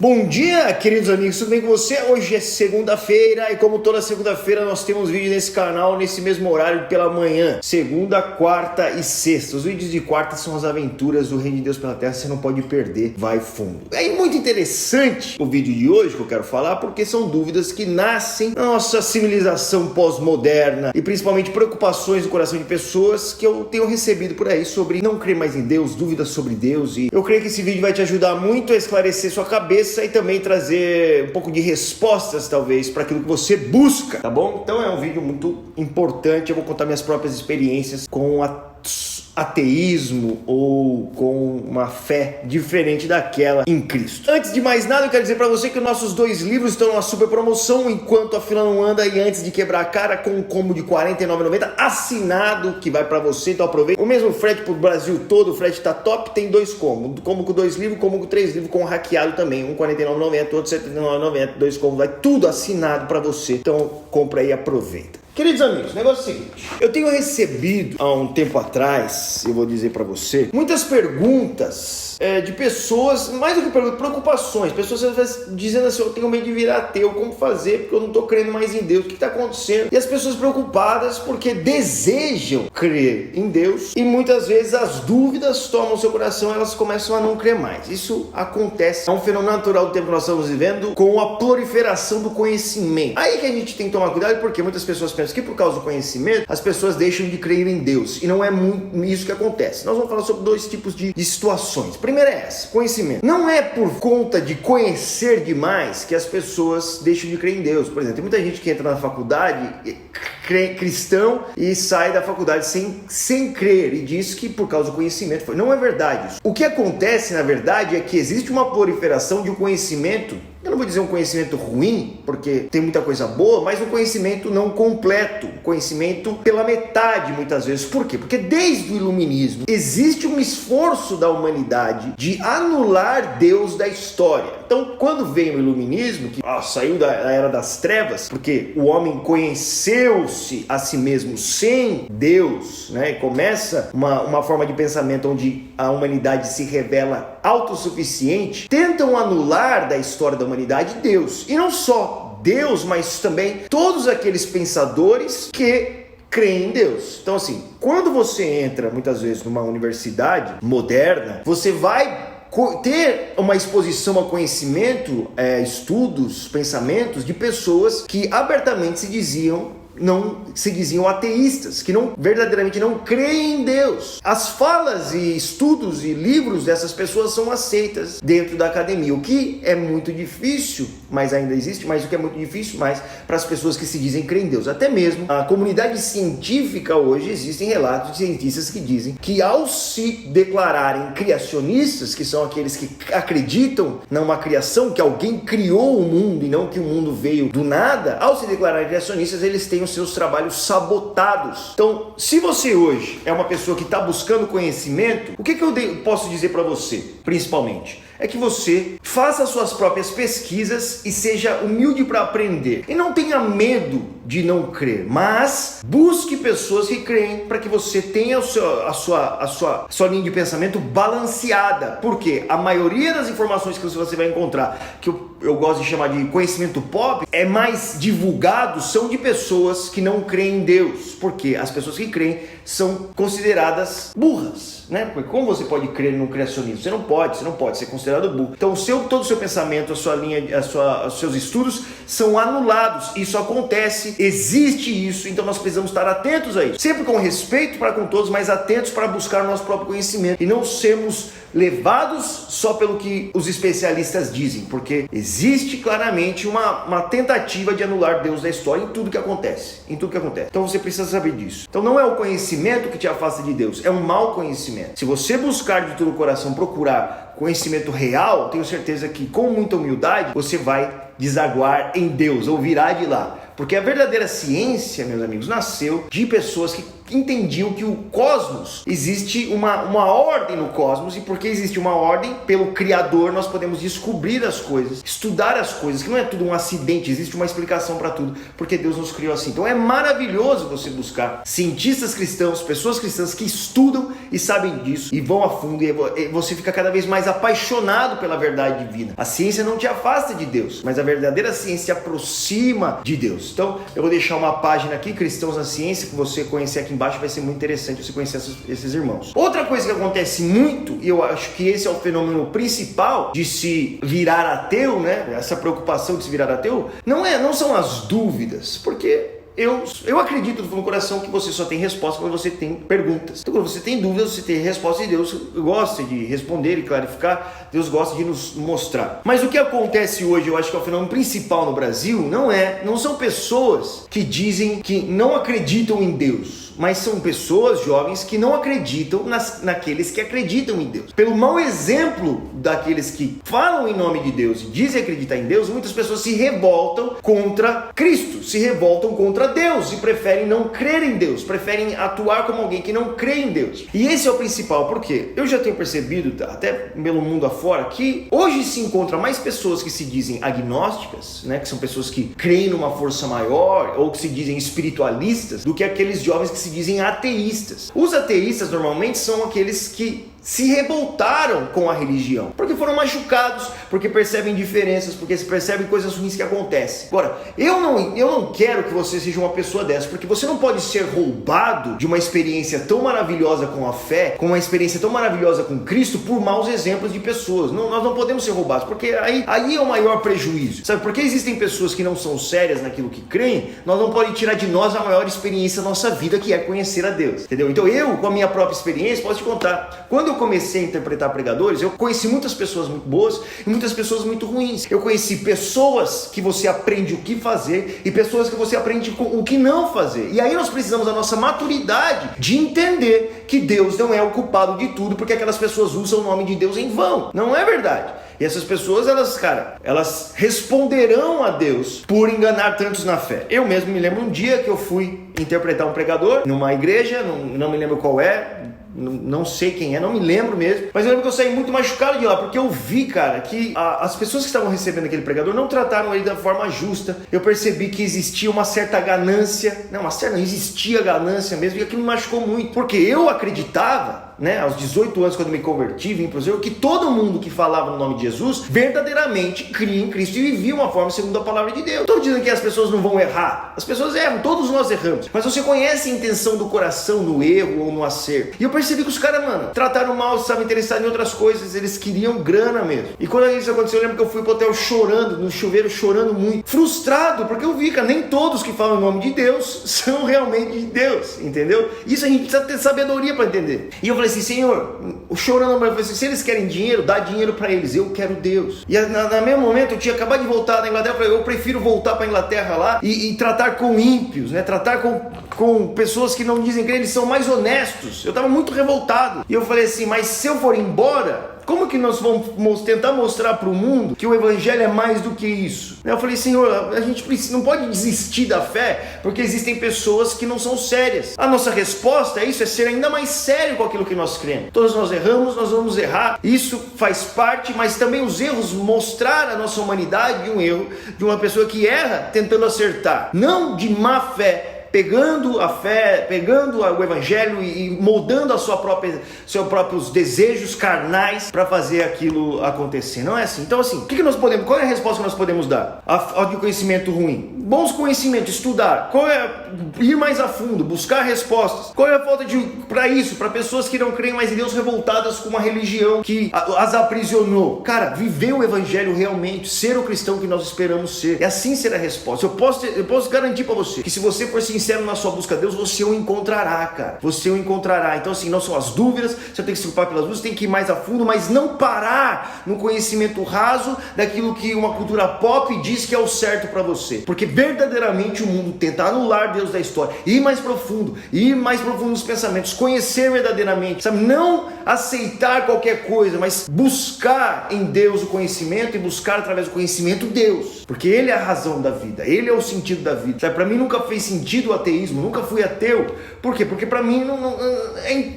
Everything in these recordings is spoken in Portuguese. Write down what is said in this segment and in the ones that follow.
Bom dia, queridos amigos, tudo bem com você? Hoje é segunda-feira e como toda segunda-feira nós temos vídeo nesse canal nesse mesmo horário pela manhã, segunda, quarta e sexta. Os vídeos de quarta são as aventuras do Reino de Deus pela Terra, você não pode perder, vai fundo. É muito interessante o vídeo de hoje que eu quero falar porque são dúvidas que nascem na nossa civilização pós-moderna e principalmente preocupações no coração de pessoas que eu tenho recebido por aí sobre não crer mais em Deus, dúvidas sobre Deus, e eu creio que esse vídeo vai te ajudar muito a esclarecer sua cabeça e também trazer um pouco de respostas, talvez, para aquilo que você busca, tá bom? Então é um vídeo muito importante, eu vou contar minhas próprias experiências com ateísmo ou com uma fé diferente daquela em Cristo. Antes de mais nada, eu quero dizer para você que nossos dois livros estão numa super promoção enquanto a fila não anda e antes de quebrar a cara com um combo de R$ 49,90 assinado que vai para você, então aproveita. O mesmo frete pro Brasil todo, o frete tá top, tem dois combos, combo com 2 livros, combo com 3 livros, com hackeado também, um R$ 49,90, outro R$ 79,90, dois combos, vai tudo assinado para você, então compra aí e aproveita. Queridos amigos, o negócio é o seguinte, eu tenho recebido há um tempo atrás, eu vou dizer pra você, muitas perguntas de pessoas, mais do que perguntas, preocupações, pessoas às vezes dizendo assim, eu tenho medo de virar ateu, como fazer, porque eu não tô crendo mais em Deus, o que tá acontecendo? E as pessoas preocupadas porque desejam crer em Deus e muitas vezes as dúvidas tomam seu coração e elas começam a não crer mais. Isso acontece, é um fenômeno natural do tempo que nós estamos vivendo com a proliferação do conhecimento. Aí que a gente tem que tomar cuidado porque muitas pessoas pensam que por causa do conhecimento as pessoas deixam de crer em Deus e não é muito isso que acontece. Nós vamos falar sobre dois tipos de situações. Primeira é essa, conhecimento. Não é por conta de conhecer demais que as pessoas deixam de crer em Deus. Por exemplo, tem muita gente que entra na faculdade cristão e sai da faculdade sem crer e diz que por causa do conhecimento. Não é verdade isso. O que acontece na verdade é que existe uma proliferação de um conhecimento. Eu não vou dizer um conhecimento ruim, porque tem muita coisa boa, mas um conhecimento não completo, conhecimento pela metade muitas vezes. Por quê? Porque desde o iluminismo existe um esforço da humanidade de anular Deus da história. Então, quando vem o iluminismo, que saiu da era das trevas, porque o homem conheceu-se a si mesmo sem Deus, né? E começa uma forma de pensamento onde a humanidade se revela autossuficiente, tentam anular da história da humanidade Deus. E não só Deus, mas também todos aqueles pensadores que creem em Deus. Então assim, quando você entra muitas vezes numa universidade moderna, você vai ter uma exposição a conhecimento, estudos, pensamentos de pessoas que abertamente se diziam ateístas, que verdadeiramente não creem em Deus. As falas e estudos e livros dessas pessoas são aceitas dentro da academia, o que é muito difícil, mas ainda existe, mas o que é muito difícil mais para as pessoas que se dizem crer em Deus. Até mesmo a comunidade científica hoje, existem relatos de cientistas que dizem que ao se declararem criacionistas, que são aqueles que acreditam numa criação, que alguém criou o mundo e não que o mundo veio do nada, ao se declararem criacionistas, eles têm os seus trabalhos sabotados. Então, se você hoje é uma pessoa que está buscando conhecimento, o que eu posso dizer para você, principalmente? É que você faça as suas próprias pesquisas e seja humilde para aprender. E não tenha medo de não crer, mas busque pessoas que creem para que você tenha a sua linha de pensamento balanceada. Porque a maioria das informações que você vai encontrar, que eu gosto de chamar de conhecimento pop, é mais divulgado, são de pessoas que não creem em Deus. Porque as pessoas que creem são consideradas burras, né? Porque como você pode crer no criacionismo? Você não pode ser considerado burro. Então todo o seu pensamento, a sua linha, os seus estudos são anulados. Isso acontece, existe isso, então nós precisamos estar atentos a isso. Sempre com respeito para com todos, mas atentos para buscar o nosso próprio conhecimento e não sermos levados só pelo que os especialistas dizem, porque existe claramente uma tentativa de anular Deus da história em tudo que acontece, Então você precisa saber disso. Então não é o conhecimento que te afasta de Deus, é um mau conhecimento. Se você buscar de todo o coração, procurar conhecimento real, tenho certeza que com muita humildade você vai desaguar em Deus ou virá de lá. Porque a verdadeira ciência, meus amigos, nasceu de pessoas que entendiam que o cosmos, existe uma ordem no cosmos, e porque existe uma ordem, pelo Criador nós podemos descobrir as coisas, estudar as coisas, que não é tudo um acidente, existe uma explicação para tudo, porque Deus nos criou assim. Então é maravilhoso você buscar cientistas cristãos, pessoas cristãs que estudam e sabem disso e vão a fundo, e você fica cada vez mais apaixonado pela verdade divina. A ciência não te afasta de Deus, mas a verdadeira ciência aproxima de Deus. Então eu vou deixar uma página aqui, Cristãos na Ciência, que você conhecer aqui embaixo, vai ser muito interessante você conhecer esses irmãos. Outra coisa que acontece muito, e eu acho que esse é o fenômeno principal de se virar ateu, né? Essa preocupação de se virar ateu, não são as dúvidas, porque eu acredito no coração que você só tem resposta quando você tem perguntas. Então, quando você tem dúvidas, você tem resposta, e Deus gosta de responder e clarificar, Deus gosta de nos mostrar. Mas o que acontece hoje, eu acho que é o fenômeno principal no Brasil, não são pessoas que dizem que não acreditam em Deus, mas são pessoas jovens que não acreditam naqueles que acreditam em Deus. Pelo mau exemplo daqueles que falam em nome de Deus e dizem acreditar em Deus, muitas pessoas se revoltam contra Cristo, se revoltam contra Deus e preferem não crer em Deus, preferem atuar como alguém que não crê em Deus. E esse é o principal, porque eu já tenho percebido, até pelo mundo afora, que hoje se encontra mais pessoas que se dizem agnósticas, né, que são pessoas que creem numa força maior, ou que se dizem espiritualistas, do que aqueles jovens que se dizem ateístas. Os ateístas normalmente são aqueles que se revoltaram com a religião, porque foram machucados, porque percebem diferenças, porque se percebem coisas ruins que acontecem. Agora, eu não quero que você seja uma pessoa dessa, porque você não pode ser roubado de uma experiência tão maravilhosa com a fé, com uma experiência tão maravilhosa com Cristo, por maus exemplos de pessoas. Nós não podemos ser roubados, porque aí é o maior prejuízo, sabe? Porque existem pessoas que não são sérias naquilo que creem, nós não podemos tirar de nós a maior experiência da nossa vida, que é conhecer a Deus, entendeu? Então eu, com a minha própria experiência, posso te contar. Quando eu comecei a interpretar pregadores, eu conheci muitas pessoas muito boas e muitas pessoas muito ruins. Eu conheci pessoas que você aprende o que fazer e pessoas que você aprende o que não fazer. E aí nós precisamos da nossa maturidade de entender que Deus não é o culpado de tudo, porque aquelas pessoas usam o nome de Deus em vão. Não é verdade. E essas pessoas, elas responderão a Deus por enganar tantos na fé. Eu mesmo me lembro um dia que eu fui interpretar um pregador numa igreja, não me lembro qual é, não sei quem é, não me lembro mesmo, mas eu lembro que eu saí muito machucado de lá, porque eu vi, cara, que as pessoas que estavam recebendo aquele pregador não trataram ele da forma justa. Eu percebi que existia uma certa ganância, não existia ganância mesmo, e aquilo me machucou muito, porque eu acreditava, né, aos 18 anos, quando me converti, vim para o Senhor, que todo mundo que falava no nome de Jesus verdadeiramente cria em Cristo e vivia uma forma segundo a palavra de Deus. Estou dizendo que as pessoas não vão errar, as pessoas erram, todos nós erramos, mas você conhece a intenção do coração no erro ou no acerto. E eu percebi que os caras, trataram mal, estavam interessados em outras coisas, eles queriam grana mesmo. E quando isso aconteceu, eu lembro que eu fui pro hotel chorando, no chuveiro chorando muito, frustrado, porque eu vi, cara, nem todos que falam o nome de Deus são realmente de Deus, entendeu? Isso a gente precisa ter sabedoria para entender. E eu falei assim, Senhor, chorando, eu falei assim, se eles querem dinheiro, dá dinheiro para eles, eu quero Deus. E no mesmo momento, eu tinha acabado de voltar da Inglaterra, eu falei, eu prefiro voltar para a Inglaterra lá e tratar com ímpios, né? Tratar com pessoas que não dizem que eles são mais honestos. Eu estava muito revoltado. E eu falei assim, mas se eu for embora, como que nós vamos tentar mostrar para o mundo que o evangelho é mais do que isso? Eu falei, Senhor, a gente não pode desistir da fé, porque existem pessoas que não são sérias. A nossa resposta é isso, é ser ainda mais sério com aquilo que nós cremos. Todos nós erramos, nós vamos errar, isso faz parte, mas também os erros mostrar a nossa humanidade de um erro, de uma pessoa que erra tentando acertar, não de má fé, pegando a fé, pegando o evangelho e moldando seus próprios desejos carnais para fazer aquilo acontecer. Não é assim. Então, assim, qual é a resposta que nós podemos dar ao de conhecimento ruim? Bons conhecimentos, estudar. Qual é ir mais a fundo, buscar respostas? Qual é a falta para pessoas que não creem mais em Deus, revoltadas com uma religião que as aprisionou? Cara, viver o evangelho realmente, ser o cristão que nós esperamos ser. É assim ser a resposta. Eu posso garantir para você que se você for sincero sincero na sua busca a Deus, você o encontrará, cara. Você o encontrará. Então assim, não são as dúvidas, você tem que se ocupar pelas dúvidas, tem que ir mais a fundo, mas não parar no conhecimento raso daquilo que uma cultura pop diz que é o certo para você. Porque verdadeiramente o mundo tenta anular Deus da história, ir mais profundo nos pensamentos, conhecer verdadeiramente, sabe? Não aceitar qualquer coisa, mas buscar em Deus o conhecimento e buscar através do conhecimento Deus. Porque Ele é a razão da vida, Ele é o sentido da vida. Sabe? Para mim nunca fez sentido o ateísmo, nunca fui ateu. Por quê? Porque para mim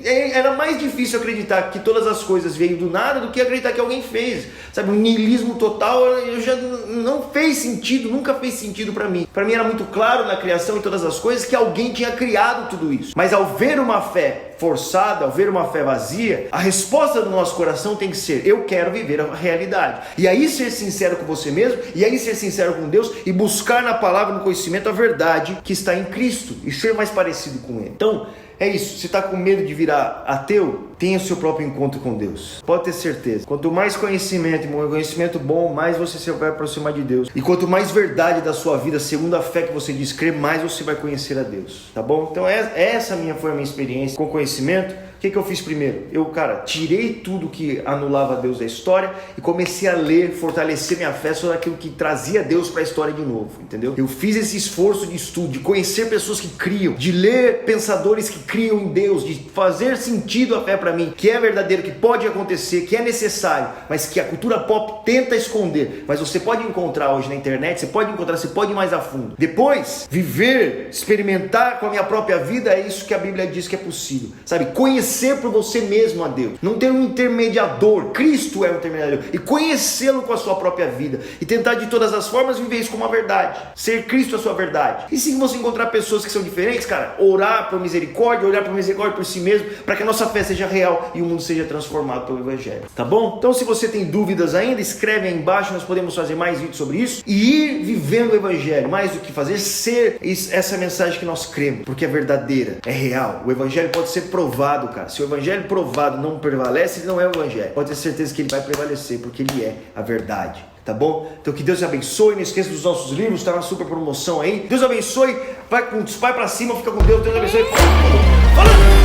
era mais difícil acreditar que todas as coisas veio do nada do que acreditar que alguém fez. Sabe? O niilismo total já não fez sentido, nunca fez sentido para mim. Para mim era muito claro na criação e todas as coisas que alguém tinha criado tudo isso. Mas ao ver uma fé forçada, ao ver uma fé vazia, a resposta do nosso coração tem que ser: eu quero viver a realidade. E aí ser sincero com você mesmo, e aí ser sincero com Deus, e buscar na palavra, no conhecimento, a verdade que está em Cristo, e ser mais parecido com Ele. Então, é isso. Se está com medo de virar ateu, tenha o seu próprio encontro com Deus. Pode ter certeza. Quanto mais conhecimento bom, mais você se vai aproximar de Deus. E quanto mais verdade da sua vida, segundo a fé que você diz crer, mais você vai conhecer a Deus. Tá bom? Então essa foi a minha experiência com conhecimento. O que eu fiz primeiro? Eu, tirei tudo que anulava Deus da história e comecei a ler, fortalecer minha fé sobre aquilo que trazia Deus para a história de novo, entendeu? Eu fiz esse esforço de estudo, de conhecer pessoas que criam, de ler pensadores que criam em Deus, de fazer sentido a fé para mim, que é verdadeiro, que pode acontecer, que é necessário, mas que a cultura pop tenta esconder. Mas você pode encontrar hoje na internet, você pode ir mais a fundo. Depois, viver, experimentar com a minha própria vida, é isso que a Bíblia diz que é possível, sabe? Conhecer por você mesmo a Deus, não ter um intermediador. Cristo é o intermediador, e conhecê-lo com a sua própria vida, e tentar de todas as formas viver isso como uma verdade, ser Cristo a sua verdade. E se você encontrar pessoas que são diferentes, orar por misericórdia, olhar por misericórdia por si mesmo, para que a nossa fé seja real e o mundo seja transformado pelo Evangelho, tá bom? Então se você tem dúvidas ainda, escreve aí embaixo, nós podemos fazer mais vídeos sobre isso, e ir vivendo o Evangelho, mais do que fazer, ser essa mensagem que nós cremos, porque é verdadeira, é real. O Evangelho pode ser provado, cara. Se o Evangelho provado não prevalece, ele não é o Evangelho. Pode ter certeza que ele vai prevalecer, porque ele é a verdade. Tá bom? Então que Deus te abençoe. Não esqueça dos nossos livros, tá na super promoção aí. Deus abençoe. Vai pra cima, fica com Deus. Deus abençoe. Falou!